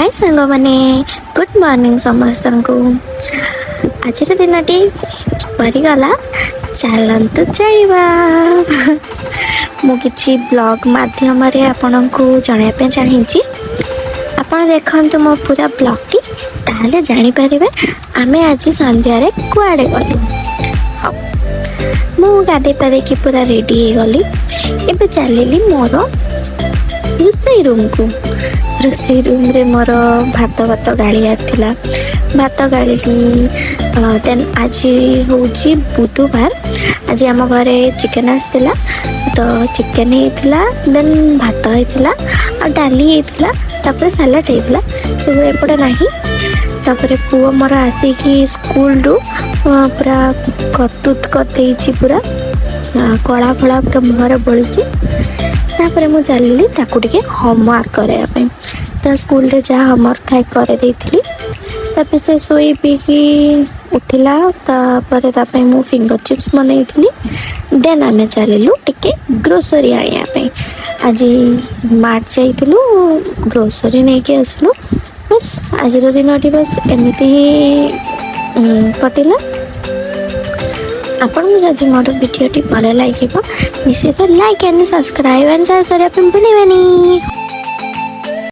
हाय सांग मैंने good morning समस्त को आज दिन किपरि गला चलतु चलवा मुझे ब्लॉग माध्यम आपण को जनवाई चाहिए आपण देखु मो पूरा ब्लॉग टी जापर आम आज संध्यारे कुआड़े गलु हाँ मु गाधे पाधे पूरा रेडी हो गली एबे चलिली मोर रोसई रूम को रोसई रूम रे मोर भात भात गाड़ियार थिला भात गाड़ी देन आज हूँ बुधवार आज आम घरे चिकेन आसला तो चिकेन होता देन भात होता आ डाली होता सालाड होता सब एपटे ना तापर पुओ मोर आसिकी स्कूल रू पूरा कतुत करदे पूरा कला फला पूरा मुहर बोलिकी तापर मु चलि ताकू होमवर्क कराया तो स्कूल रे जहाँ होमवर्क थाए कर तापर से सोई पीकी उठिला तापर तापई मु फिंगर चिप्स बनई देन आम चलू टिके ग्रोसरी आने आज मार्च जाइलु ग्रोसरी नहीं कि आसलु बस आज दिन बस एमती ही कटिला आपन जदि मोर वीडियो भल लगे निश्चित like and subscribe and share करने भूलें।